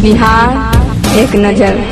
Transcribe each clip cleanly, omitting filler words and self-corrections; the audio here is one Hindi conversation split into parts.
बिहार एक नजर।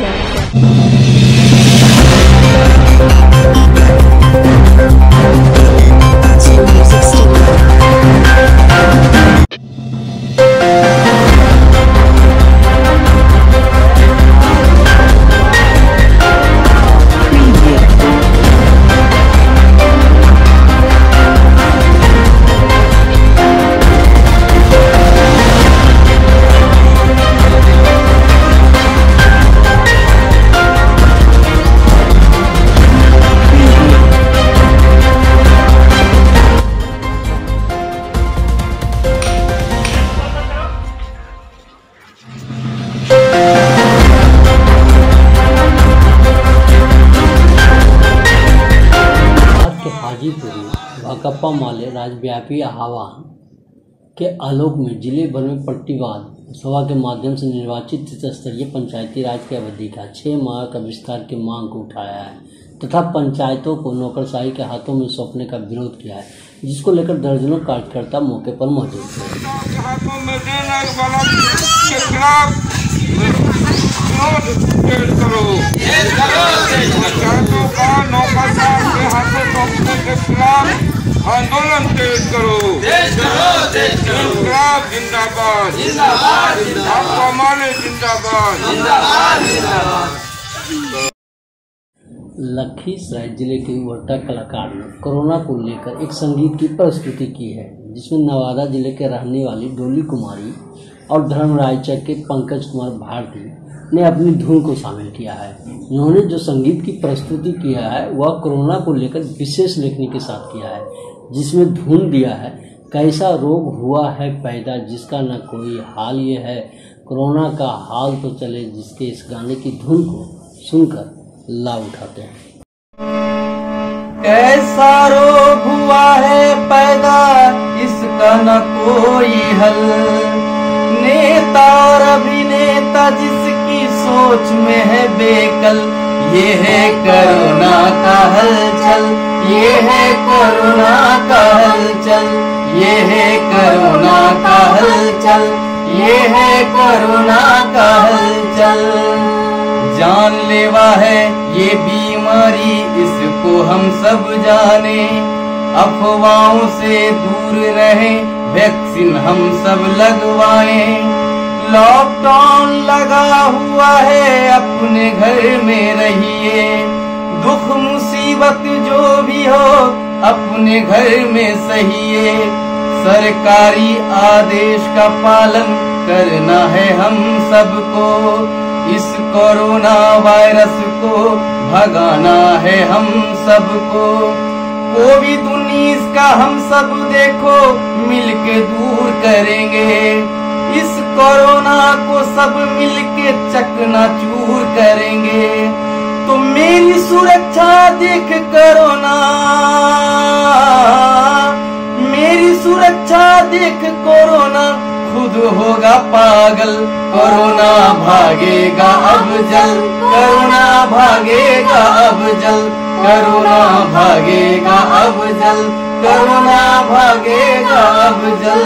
हाजीपुर में भाकपा माले राज्यव्यापी आह्वान के आलोक में जिले भर में पट्टीवाद सभा के माध्यम से निर्वाचित स्तरीय पंचायती राज की अवधि का 6 माह का विस्तार की मांग को उठाया है तथा पंचायतों को नौकरशाही के हाथों में सौंपने का विरोध किया है, जिसको लेकर दर्जनों कार्यकर्ता मौके पर मौजूद आंदोलन तेज करो, इंकलाब जिंदाबाद, भाकपा माले जिंदाबाद। लखीसराय जिले के युवा कलाकार ने कोरोना को लेकर एक संगीत की प्रस्तुति की है, जिसमें नवादा जिले के रहने वाली डोली कुमारी और धर्मरायचक के पंकज कुमार भारती ने अपनी धुन को शामिल किया है। उन्होंने जो संगीत की प्रस्तुति किया है वह कोरोना को लेकर विशेष लेखनी के साथ किया है, जिसमें धुन दिया है कैसा रोग हुआ है पैदा जिसका न कोई हाल, ये है कोरोना का हाल तो चले, जिसके इस गाने की धुन को सुनकर लाभ उठाते हैं। कैसा रोग हुआ है पैदा इसका न कोई हल, नेता और अभिनेता जिसकी सोच में है बेकल, ये है कोरोना का हलचल, ये है कोरोना का हलचल, ये है कोरोना का हलचल, ये है कोरोना का हलचल। जानलेवा है ये बीमारी इसको हम सब जाने, अफवाहों से दूर रहें वैक्सीन हम सब लगवाएं। लॉकडाउन लगा हुआ है अपने घर में रहिए, दुख मुसीबत जो भी हो अपने घर में सहिए। सरकारी आदेश का पालन करना है हम सबको, इस कोरोना वायरस को भगाना है हम सबको। कोविड-19 का हम सब देखो मिलके दूर करेंगे, इस कोरोना को सब मिलके चकनाचूर करेंगे। तो मेरी सुरक्षा देख कोरोना, मेरी सुरक्षा देख कोरोना खुद होगा पागल, कोरोना भागेगा अब जल, कोरोना भागेगा अब जल, कोरोना भागेगा अब जल, कोरोना भागेगा अब जल।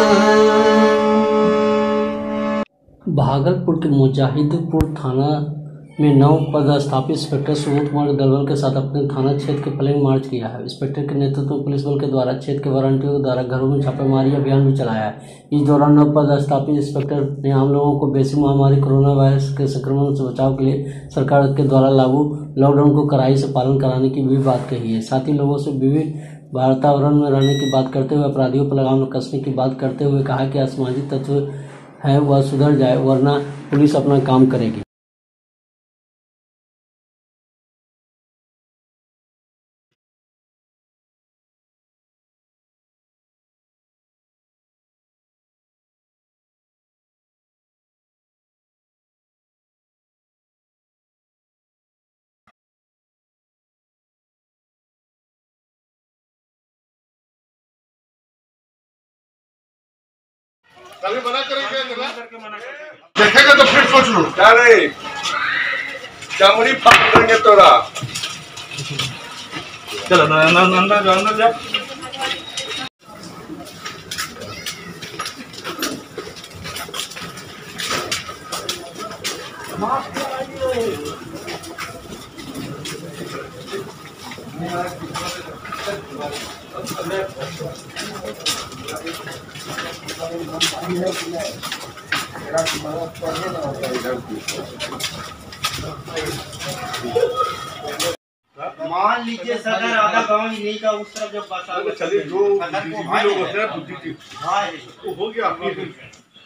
भागलपुर के मुजाहिदपुर थाना में नव पदस्थापित इंस्पेक्टर सुबोध कुमार दलबल के साथ अपने थाना क्षेत्र के फ्लैग मार्च किया है। इंस्पेक्टर के नेतृत्व में पुलिस बल के द्वारा क्षेत्र के वारंटियों के द्वारा घरों में छापेमारी अभियान भी चलाया है। इस दौरान नव पदस्थापित इंस्पेक्टर ने आम लोगों को वैश्विक महामारी कोरोना वायरस के संक्रमण से बचाव के लिए सरकार के द्वारा लागू लॉकडाउन को कड़ाई से पालन कराने की भी बात कही है। साथ ही लोगों से विभिन्न वातावरण में रहने की बात करते हुए अपराधियों पर लगाम कसने की बात करते हुए कहा कि असामाजिक तत्व है वह सुधर जाए, वरना पुलिस अपना काम करेगी। कभी मना करेंगे, देखेगा तो फिर सोच लो क्या रे चामुड़ी फाड़ देंगे तोरा। चलो अंदर जा। मान लीजिए सदर आधा गांव नहीं का उस तरफ जब बता चलिए जो बुद्धिजीवी लोग होते हैं बुद्धिजीवी हो गया आपकी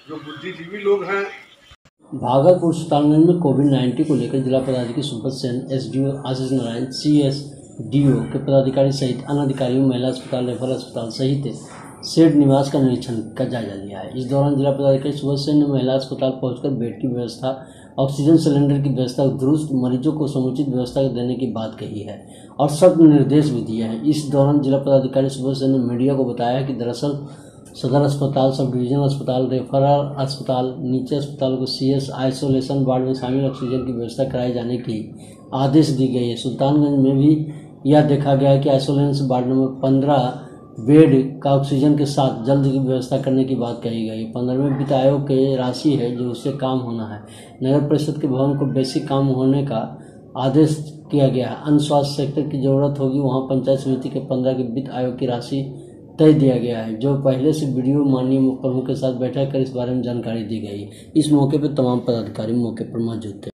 जो बुद्धिजीवी लोग हैं। भागलपुर सुल्तानगंज में कोविड-19 को लेकर जिला पदाधिकारी सुब्रत सेन, एसडीओ आशीष नारायण, सीएसडीओ के पदाधिकारी सहित अन्य अधिकारियों महिला अस्पताल, रेफरल अस्पताल सहित शेड निवास का निरीक्षण का जायजा लिया है। इस दौरान जिला पदाधिकारी सुब्रत सेन ने महिला अस्पताल पहुंचकर बेड की व्यवस्था, ऑक्सीजन सिलेंडर की व्यवस्था दुरुस्त, मरीजों को समुचित व्यवस्था देने की बात कही है और सख्त निर्देश भी दिए हैं। इस दौरान जिला पदाधिकारी सुब्रत सेन ने मीडिया को बताया कि दरअसल सदर अस्पताल, सब डिवीजनल अस्पताल, रेफरल अस्पताल, निजी अस्पताल को सीएस आइसोलेशन वार्ड में शामिल ऑक्सीजन की व्यवस्था कराए जाने की आदेश दी गई है। सुल्तानगंज में भी यह देखा गया कि आइसोलेशन वार्ड नंबर 15 बेड का ऑक्सीजन के साथ जल्द की व्यवस्था करने की बात कही गई। 15वें वित्त आयोग की राशि है जो उससे काम होना है। नगर परिषद के भवन को बेसिक काम होने का आदेश किया गया है। अन्य स्वास्थ्य सेक्टर की जरूरत होगी वहां पंचायत समिति के 15 के वित्त आयोग की राशि तय दिया गया है, जो पहले से वीडियो माननीय मुख्य प्रमुख के साथ बैठक कर इस बारे में जानकारी दी गई। इस मौके पर तमाम पदाधिकारी मौके पर मौजूद थे।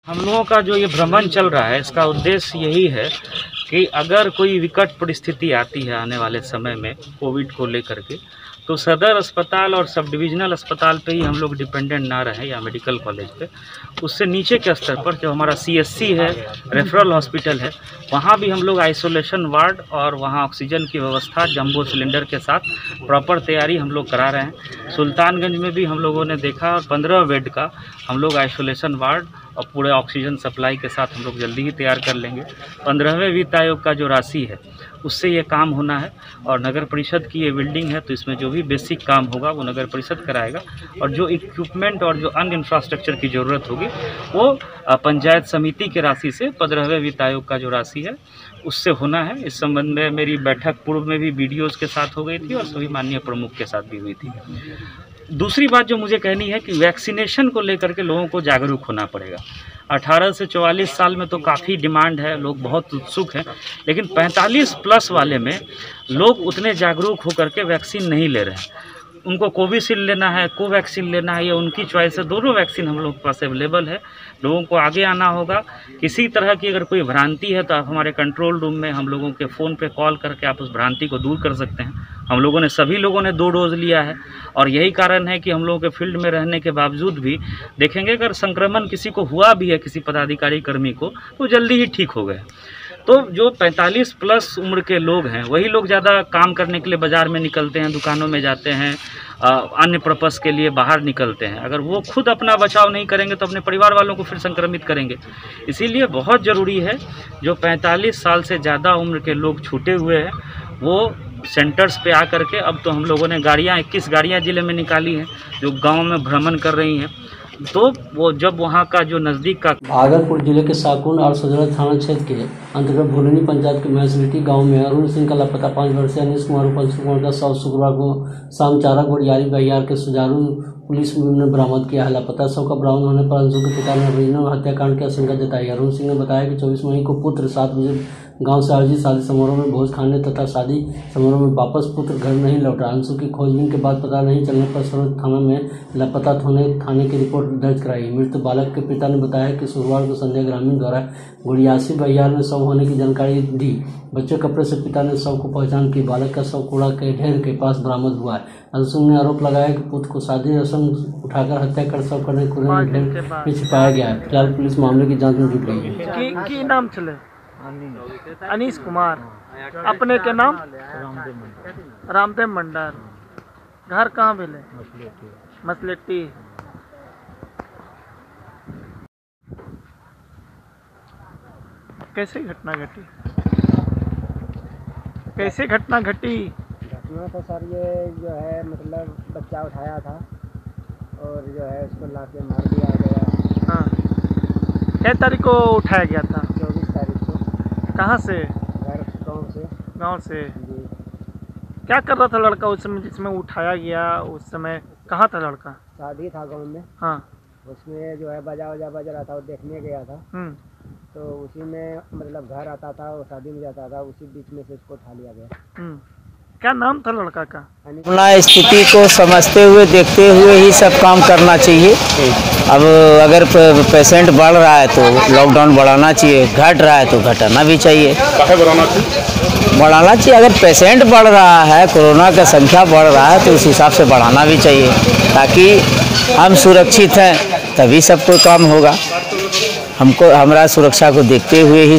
हम लोगों का जो ये भ्रमण चल रहा है, इसका उद्देश्य यही है कि अगर कोई विकट परिस्थिति आती है आने वाले समय में कोविड को लेकर के, तो सदर अस्पताल और सब डिविजनल अस्पताल पे ही हम लोग डिपेंडेंट ना रहें या मेडिकल कॉलेज पे। उससे नीचे के स्तर पर जो हमारा सीएससी है, रेफरल हॉस्पिटल है, वहाँ भी हम लोग आइसोलेशन वार्ड और वहाँ ऑक्सीजन की व्यवस्था जंबो सिलेंडर के साथ प्रॉपर तैयारी हम लोग करा रहे हैं। सुल्तानगंज में भी हम लोगों ने देखा, और 15 बेड का हम लोग आइसोलेशन वार्ड और पूरे ऑक्सीजन सप्लाई के साथ हम लोग जल्दी ही तैयार कर लेंगे। 15वें वित्त आयोग का जो राशि है उससे ये काम होना है, और नगर परिषद की ये बिल्डिंग है तो इसमें जो भी बेसिक काम होगा वो नगर परिषद कराएगा, और जो इक्विपमेंट और जो अन्य इंफ्रास्ट्रक्चर की ज़रूरत होगी वो पंचायत समिति की राशि से 15वें वित्त आयोग का जो राशि है उससे होना है। इस संबंध में मेरी बैठक पूर्व में भी बीडीओज़ के साथ हो गई थी और सभी माननीय प्रमुख के साथ भी हुई थी। दूसरी बात जो मुझे कहनी है कि वैक्सीनेशन को लेकर के लोगों को जागरूक होना पड़ेगा। 18 से 44 साल में तो काफ़ी डिमांड है, लोग बहुत उत्सुक हैं, लेकिन 45 प्लस वाले में लोग उतने जागरूक होकर के वैक्सीन नहीं ले रहे हैं। उनको कोविशील्ड लेना है, कोवैक्सीन लेना है, ये उनकी चॉइस है। दोनों वैक्सीन हम लोग के पास अवेलेबल है। लोगों को आगे आना होगा। किसी तरह की अगर कोई भ्रांति है तो आप हमारे कंट्रोल रूम में हम लोगों के फ़ोन पे कॉल करके आप उस भ्रांति को दूर कर सकते हैं। हम लोगों ने सभी लोगों ने 2 डोज लिया है, और यही कारण है कि हम लोगों के फील्ड में रहने के बावजूद भी देखेंगे अगर संक्रमण किसी को हुआ भी है, किसी पदाधिकारी कर्मी को, तो जल्दी ही ठीक हो गए। तो जो 45 प्लस उम्र के लोग हैं वही लोग ज़्यादा काम करने के लिए बाज़ार में निकलते हैं, दुकानों में जाते हैं, अन्य पर्पस के लिए बाहर निकलते हैं। अगर वो खुद अपना बचाव नहीं करेंगे तो अपने परिवार वालों को फिर संक्रमित करेंगे। इसीलिए बहुत ज़रूरी है जो 45 साल से ज़्यादा उम्र के लोग छूटे हुए हैं वो सेंटर्स पे आकर के, अब तो हम लोगों ने गाड़ियाँ 21 गाड़ियाँ ज़िले में निकाली हैं जो गाँव में भ्रमण कर रही हैं, तो वो जब वहाँ का जो नज़दीक का भागलपुर जिले के साकुंड और सजरा थाना क्षेत्र के अंतर्गत भोलनी पंचायत के महसलिटी गांव में अरुण सिंह का लापता 5 वर्षीय अनिश कुमार का शव शुक्रवार को शाम चारा गोड़ियारी बहियार के सुजारू पुलिस ने बरामद किया है। लापता शव का बरामद होने पर अंशु के पिता ने ओरिजिनल हत्याकांड की आशंका जताई। अरुण सिंह ने बताया कि 24 मई को पुत्र 7 बजे गांव से आयोजित शादी समारोह में भोज खाने तथा शादी समारोह में वापस पुत्र घर नहीं लौटा। अंशु की खोजबीन के बाद पता नहीं चलने पर सरोज थाना में लापता होने थाने की रिपोर्ट दर्ज कराई। मृत बालक के पिता ने बताया कि शुक्रवार को संध्या ग्रामीण द्वारा गुड़ियासी बहियार में शव होने की जानकारी दी। बच्चे कपड़े से पिता ने शव को पहचान की। बालक का शव कूड़ा के ढेर के पास बरामद हुआ है। अंशु ने आरोप लगाया कि पुत्र को शादी रस्म उठाकर हत्या कर शव करने कूड़े ढेर में छिपाया गया है। फिलहाल पुलिस मामले की जाँच में जुट गई है। की नाम चले अनीश कुमार, अपने के नाम रामदेव मंडल, घर कहाँ मिले? मसलेटी। कैसे घटना घटी? कैसे घटना घटी? घटना तो सर ये जो है मतलब बच्चा उठाया था और जो है उसको लाके मार दिया गया। हाँ, कै तारीख को उठाया गया था? 24 तारीख को। कहाँ से? घर गाँव से। गांव से। जी। क्या कर रहा था लड़का उस समय जिसमें उठाया गया? उस समय कहाँ था लड़का? शादी था गाँव में। हाँ। उसमें जो है बाजा बज रहा था, वो देखने गया था। तो उसी में मतलब घर आता था, वो शादी में जाता था, उसी बीच में से उसको उठा लिया गया। क्या नाम था लड़का का? अपना स्थिति को समझते हुए देखते हुए ही सब काम करना चाहिए। अब अगर पेशेंट बढ़ रहा है तो लॉकडाउन बढ़ाना चाहिए, घट रहा है तो घटाना भी चाहिए। बढ़ाना चाहिए। अगर पेशेंट बढ़ रहा है, कोरोना का संख्या बढ़ रहा है तो उस हिसाब से बढ़ाना भी चाहिए, ताकि हम सुरक्षित हैं तभी सब कोई काम होगा। हमको हमारा सुरक्षा को देखते हुए ही